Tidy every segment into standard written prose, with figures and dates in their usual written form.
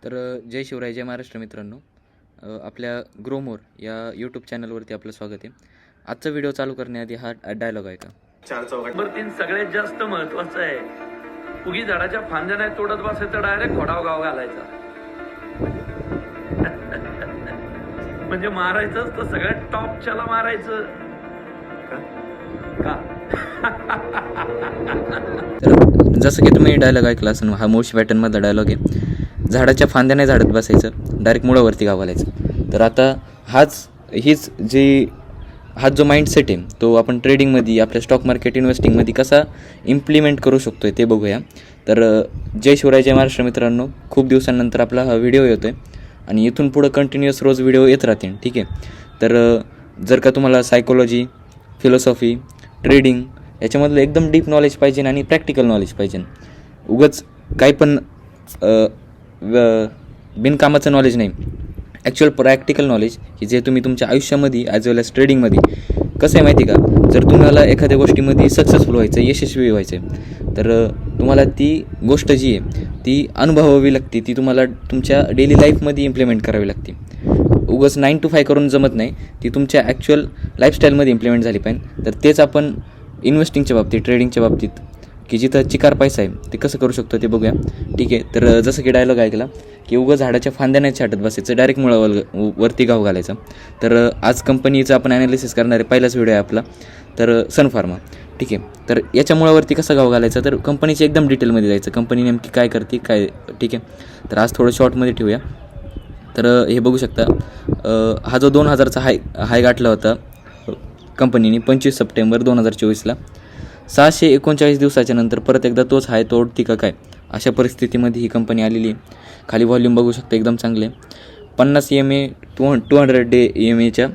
जय शिवराय, जय महाराष्ट्र मित्रांनो. आपल्या ग्रोमोर या यूट्यूब चॅनलवरती आपलं स्वागत आहे. आजचा व्हिडिओ चालू करण्याआधी हा डायलॉग आहे का? चार चौघात नंबर 3 सगळ्यात जास्त महत्वाचं आहे. उगी झाडाच्या फांद्या नाही तोडत बसायचं, डायरेक्ट खोडाव गाव घालायचा. म्हणजे मारायचंच तर सगळ्यात टॉपच्याला मारायचं का? तर जसं की तुम्ही डायलॉग ऐकला असेल, हा मोशी पॅटर्नमधला डायलॉग आहे. झाडाच्या फांद्या नाही झाडत बसायचं, डायरेक्ट मुळावरती गाव घालायचं. तर आता हा जो माइंडसेट आहे तो आपण ट्रेडिंगमध्ये, आपल्या स्टॉक मार्केट इन्व्हेस्टिंगमध्ये कसा इम्प्लिमेंट करू शकतो आहे ते बघूया. तर जय शिवराय, जय महाराष्ट्र मित्रांनो. खूप दिवसांनंतर आपला हा व्हिडिओ येतो आहे आणि इथून पुढं कंटिन्युअस रोज व्हिडिओ येत राहतील, ठीक आहे. तर जर का तुम्हाला सायकोलॉजी, फिलॉसॉफी, ट्रेडिंग याच्यामधलं एकदम डीप नॉलेज पाहिजे आणि प्रॅक्टिकल नॉलेज पाहिजे, उगाच काही पण बिनकामाचं नॉलेज नाही, ॲक्च्युअल प्रॅक्टिकल नॉलेज की जे तुम्ही तुमच्या आयुष्यामध्ये ॲज वेल ॲज ट्रेडिंगमध्ये कसं आहे माहिती का. जर तुम्हाला एखाद्या गोष्टीमध्ये सक्सेसफुल व्हायचं, यशस्वी व्हायचं आहे, तर तुम्हाला ती गोष्ट जी आहे ती अनुभवावी लागते, ती तुम्हाला तुमच्या डेली लाईफमध्ये इम्प्लिमेंट करावी लागते. उगाच 9 to 5 करून जमत नाही, ती तुमच्या ॲक्च्युअल लाईफस्टाईलमध्ये इम्प्लिमेंट झाली पाहिजे. तर तेच आपण इन्व्हेस्टिंगच्या बाबतीत, ट्रेडिंगच्या बाबतीत, की जिथं चिकार पैसा आहे ते कसं करू शकतो ते बघूया, ठीक आहे. तर जसं की डायलॉग ऐकला की उगाच झाडाच्या फांद्या नाही छाटत बसायचं, डायरेक्ट वरती गाव घालायचं. तर आज कंपनीचं आपण ॲनालिसिस करणारे पहिलाच व्हिडिओ आहे आपला, तर सन फार्मा, ठीक आहे. तर याच्या मुळावरती कसं गाव घालायचं, तर कंपनीच्या एकदम डिटेलमध्ये जायचं, कंपनी नेमकी काय करते काय, ठीक आहे. तर आज थोडं शॉर्टमध्ये ठेवूया. तर हे बघू शकता, हा जो 2000चा हाय गाठला होता कंपनीने 25 सप्टेंबर 2024ला. 639 दिवसाच्या नंतर परत एकदा तोच हाय तोडती का काय, अशा परिस्थितीमध्ये ही कंपनी आलेली आहे. खाली व्हॉल्यूम बघू शकता, एकदम चांगले 50 EMA 200 डे EMAच्या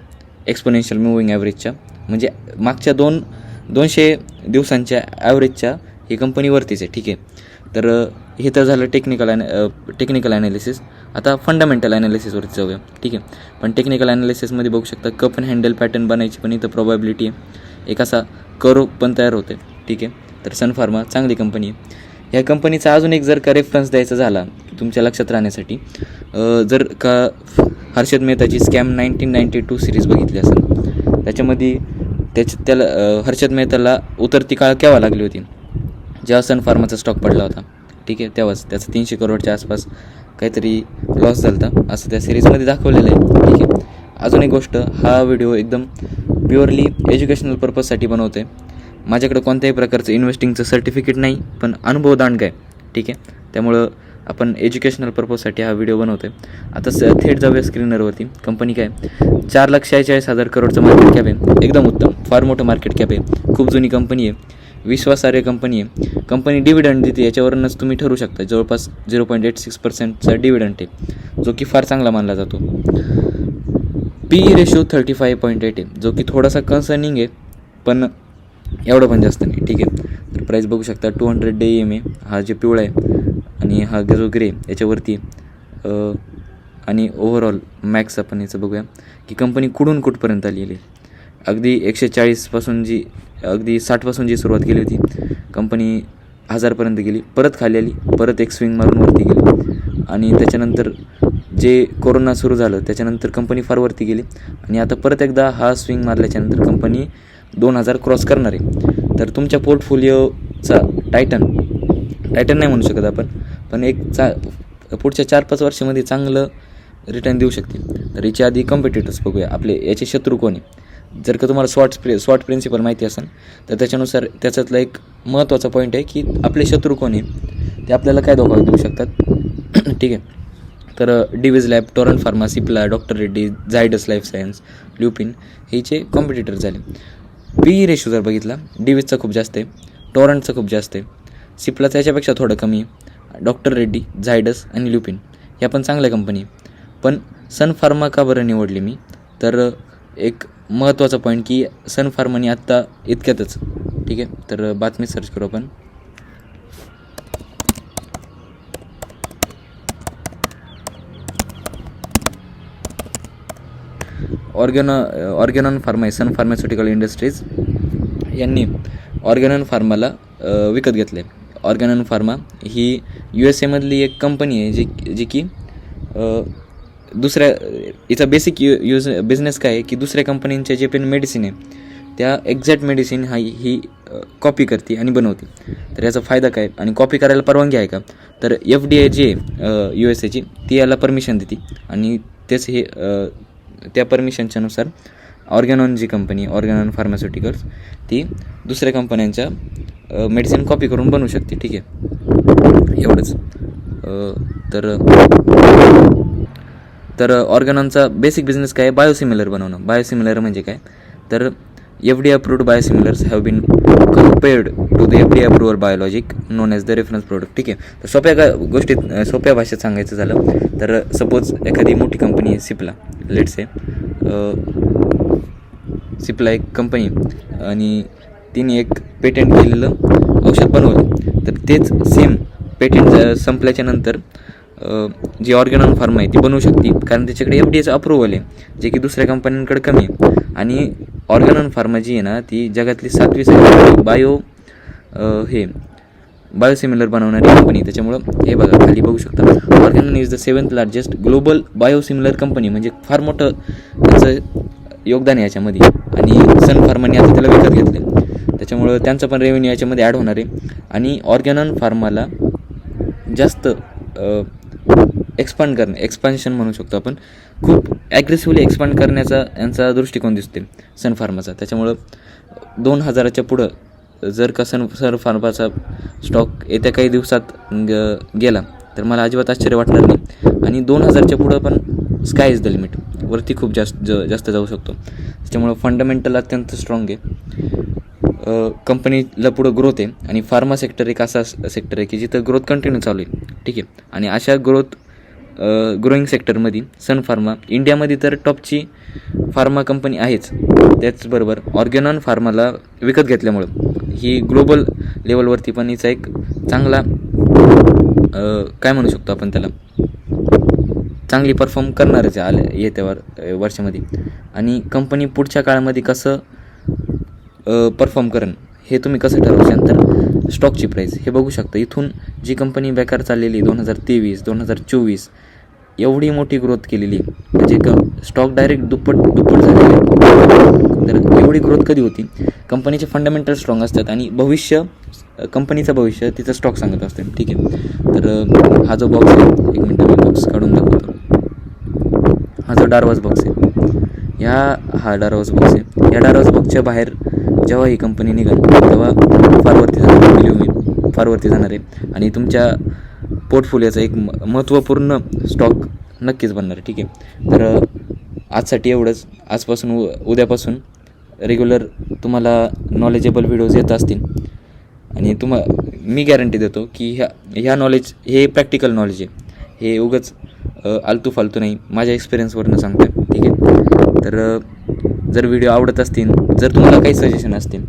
एक्सपोनेन्शियल मूविंग ॲव्हरेजच्या, म्हणजे मागच्या 200 दिवसांच्या ॲव्हरेजच्या ही कंपनीवरतीच आहे, ठीक आहे. तर हे तर झालं टेक्निकल ॲनालिसिस. आता फंडामेंटल ॲनालिसिसवरती जाऊया, ठीक आहे. पण टेक्निकल ॲनालिसिसमध्ये बघू शकता कप अँड हँडल पॅटर्न बनायची पण इथं प्रोबॅबिलिटी आहे, एक असा कर्व पण तयार होते, ठीक आहे. तर सन फार्मा चांगली कंपनी आहे. ह्या कंपनीचा अजून एक जर का रेफरन्स द्यायचा झाला तुमच्या लक्षात राहण्यासाठी, जर का हर्षद मेहताची स्कॅम 1992 सिरीज बघितली असेल, त्याच्यामध्ये त्याला हर्षद मेहताला उतरती काळ केव्हा लागली होती, जेव्हा सन फार्माचा स्टॉक पडला होता, ठीक आहे. तेव्हाच त्याचं 300 करोडच्या आसपास काहीतरी लॉस झाला होता, असं त्या सिरीजमध्ये दाखवलेलं आहे, ठीक आहे. अजून एक गोष्ट, हा व्हिडिओ एकदम प्युअरली एज्युकेशनल पर्पजसाठी बनवतो आहे. माझ्याकडं कोणत्याही प्रकारचं इन्व्हेस्टिंगचं सर्टिफिकेट नाही, पण अनुभव दांड काय, ठीक आहे. त्यामुळं आपण एज्युकेशनल पर्पजसाठी हा व्हिडिओ बनवतो आहे. आता थेट जाऊया स्क्रीनरवरती. कंपनी काय 4,46,000 करोडचं मार्केट कॅप आहे, एकदम उत्तम, फार मोठं मार्केट कॅप आहे, खूप जुनी कंपनी आहे, विश्वासार्ह कंपनी आहे. कंपनी डिव्हिडंड देते, याच्यावरूनच तुम्ही ठरू शकता. जवळपास 0.86%चा डिव्हिडंड आहे, जो की फार चांगला मानला जातो. PE रेशो 35.8 आहे, जो की थोडासा कन्सर्निंग आहे, पण एवढं पण जास्त नाही, ठीक आहे. तर प्राईस बघू शकता 200 डे EMA, हा जे पिवळा आहे आणि हा जो ग्रे याच्यावरती, आणि ओव्हरऑल मॅक्स आपण याचं बघूया की कंपनी कुठून कुठपर्यंत आलेली आहे. अगदी 140पासून अगदी 60पासून जी सुरुवात केली होती, कंपनी 1000पर्यंत गेली, परत खाली आली, परत एक स्विंग मारून वरती गेली, आणि त्याच्यानंतर जे कोरोना सुरू झालं त्याच्यानंतर कंपनी फार वरती गेली, आणि आता परत एकदा हा स्विंग मारल्याच्यानंतर कंपनी 2000 क्रॉस करणार आहे. तर तुमच्या पोर्टफोलिओचा टायटन नाही म्हणू शकत आपण, पण एक पुढच्या 4-5 वर्षामध्ये चांगलं रिटर्न देऊ शकते. तर याच्या आधी कॉम्पिटिटर्स बघूया, आपले याचे शत्रू कोण आहे. जर का तुम्हाला स्वॉट प्रिन्सिपल माहिती असेल तर त्याच्यानुसार त्याच्यातला एक महत्त्वाचा पॉईंट आहे की आपले शत्रू कोण आहे, ते आपल्याला काय धोका देऊ शकतात, ठीक आहे. तर Divi's lab, Torrent pharma, Cipla, doctor Reddy, Zydus life science, Lupin हेचे कॉम्पिटिटर झाले. PE रेशो जर बघितला, डिविजचा खूप जास्त आहे, टोरंटचा खूप जास्त आहे, सिप्लाचा याच्यापेक्षा थोडं कमी आहे, डॉक्टर रेड्डी, झायडस आणि ल्युपिन ह्या पण चांगल्या कंपनी आहे. पण सन फार्मा का बरं निवडली मी, तर एक महत्त्वाचा पॉईंट की सन फार्माने आत्ता इतक्यातच, ठीक आहे. तर बातमी सर्च करू आपण. ऑर्गॅनॉन फार्मा, सन फार्मास्युटिकल इंडस्ट्रीज यांनी ऑर्गॅनॉन फार्माला विकत घेतलं आहे. ऑर्गॅनॉन फार्मा ही USA मधली एक कंपनी आहे जी की दुसऱ्या याचा बेसिक यूज बिझनेस काय आहे की दुसऱ्या कंपनींच्या जे पण मेडिसिन आहे त्या एक्झॅक्ट मेडिसिन ही कॉपी करते आणि बनवते. तर याचा फायदा काय आणि कॉपी करायला परवानगी आहे का, तर FDA जी आहे USA ती याला परमिशन देते आणि तेच हे त्या परमिशनच्यानुसार ऑर्गॅनॉन जी कंपनी ऑर्गॅनॉन फार्मास्युटिकल्स ती दुसऱ्या कंपन्यांच्या मेडिसिन कॉपी करून बनवू शकते. ठीक आहे, एवढंच. तर ऑर्गॅनॉनचा बेसिक बिझनेस काय आहे, बायोसिमिलर बनवणं. बायोसिमिलर म्हणजे काय, तर FDA approved biosimilars have been compared to the FDA approval biologic known as the reference product. ठीक आहे, तर सोप्या भाषेत सांगायचं झालं तर सपोज एखादी मोठी कंपनी आहे सिप्ला एक कंपनी आणि तिने एक पेटंट केलेलं औषध बनवलं, तर तेच सेम पेटंट संपल्याच्या नंतर जी ऑर्गॅनॉन फार्मा आहे ती बनवू शकते, कारण त्याच्याकडे FDAचं अप्रूव्हल आहे जे की दुसऱ्या कंपन्यांकडे कमी आहे. आणि ऑर्गॅनॉन फार्मा जी आहे ना ती जगातली 7वी बायोसिमिलर बनवणारी कंपनी. त्याच्यामुळं हे बघा खाली बघू शकता, Organon is the 7th largest global biosimilar company. म्हणजे फार मोठं त्याचं योगदान आहे याच्यामध्ये. आणि सन फार्माने आता त्याला विकत घेतले, त्याच्यामुळं त्यांचं पण रेव्हेन्यू याच्यामध्ये ॲड होणार आहे. आणि ऑर्गॅनॉन फार्माला जास्त एक्सपान्शन म्हणू शकतो आपण, खूप ॲग्रेसिव्हली एक्सपांड करण्याचा यांचा दृष्टिकोन दिसते सन फार्माचा. त्याच्यामुळं 2000च्या पुढं जर का सन फार्माचा स्टॉक येत्या काही दिवसात गेला तर मला अजिबात आश्चर्य वाटणार नाही. आणि 2000च्या पुढं पण स्काय इज द लिमिट, वरती खूप जास्त जाऊ शकतो. त्याच्यामुळं फंडामेंटल अत्यंत स्ट्रॉंग आहे. कंपनीला पुढं ग्रोथ आहे आणि फार्मा सेक्टर एक असा सेक्टर आहे की जिथं ग्रोथ कंटिन्यू चालू आहे. ठीक आहे, आणि अशा ग्रोईंग सेक्टरमध्ये सन फार्मा इंडियामध्ये तर टॉपची फार्मा कंपनी आहेच, त्याचबरोबर ऑर्गॅनॉन फार्माला विकत घेतल्यामुळं ही ग्लोबल लेवलवरती पण हिचा एक चांगला काय म्हणू शकतो आपण त्याला, चांगली परफॉर्म करणारच आहे येत्या वर्षामध्ये. आणि कंपनी पुढच्या काळामध्ये कसं परफॉर्म करेन हे तुम्ही कसं ठरवशाल, तर स्टॉकची प्राईस हे बघू शकता. इथून जी कंपनी बेकार चाललेली 2023 2024 एवढी मोठी ग्रोथ केलेली, म्हणजे स्टॉक डायरेक्ट दुप्पट झालेली आहे. तर एवढी ग्रोथ कधी होती, कंपनीचे फंडामेंटल स्ट्रॉंग असतात आणि कंपनीचं भविष्य तिचं स्टॉक सांगत असते. ठीक आहे, तर हा जो बॉक्स आहे, एक मिनटं मी बॉक्स काढून दाखवतो. हा जो डार्वाज बॉक्स आहे, हा डार्वाज बॉक्स आहे. या डार्वाज बॉक्सच्या बाहेर जेव्हा ही कंपनी निघेल तेव्हा फार वरती जाणार आहे आणि तुमच्या पोर्टफोलिओचा एक महत्त्वपूर्ण स्टॉक नक्कीच बनणार आहे. ठीक आहे, तर आजसाठी एवढंच. आजपासून उद्यापासून रेग्युलर तुम्हाला नॉलेजेबल व्हिडिओज येत असतील आणि मी गॅरंटी देतो की ह्या नॉलेज हे प्रॅक्टिकल नॉलेज आहे, हे उगाच आलतू फालतू नाही, माझ्या एक्सपिरियन्सवरनं सांगतो आहे. ठीक आहे, तर जर व्हिडिओ आवडत असतील, जर तुम्हाला काही सजेशन असतील,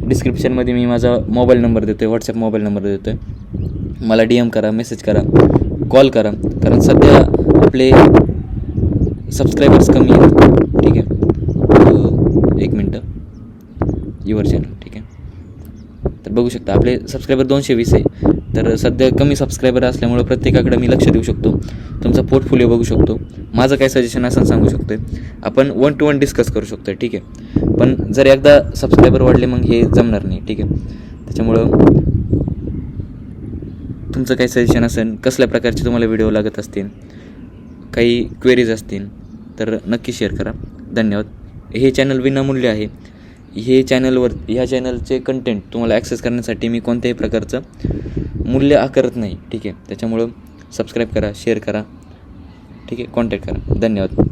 डिस्क्रिप्शनमध्ये मी माझा मोबाईल नंबर देतो आहे, व्हॉट्सअप मोबाईल नंबर देतो आहे. मला DM करा, मेसेज करा, कॉल करा, कारण सध्या आपले सबस्क्रायबर्स कमी आहेत. ठीक आहे, एक मिनटं, युअर चॅनल. ठीक आहे, तर बघू शकता आपले सबस्क्रायबर 220 आहे. तर सध्या कमी सबस्क्रायबर असल्यामुळं प्रत्येकाकडे मी लक्ष देऊ शकतो, तुमचा पोर्टफोलिओ बघू शकतो, माझं काय सजेशन असं सांगू शकतो, आपण 1 to 1 डिस्कस करू शकतो. ठीक आहे, पण जर एकदा सबस्क्रायबर वाढले मग हे जमणार नाही. ठीक आहे, त्याच्यामुळं तुमचं काही सजेशन असेल, कसल्या प्रकारचे तुम्हाला व्हिडिओ लागत असतील, काही क्वेरीज असतील तर नक्की शेअर करा. धन्यवाद. हे चॅनल विनामूल्य आहे. ह्या चॅनलचे कंटेंट तुम्हाला ॲक्सेस करण्यासाठी मी कोणत्याही प्रकारचं मूल्य आकारत नाही. ठीक आहे, त्याच्यामुळं सबस्क्राईब करा, शेअर करा. ठीक आहे, कॉन्टॅक्ट करा. धन्यवाद.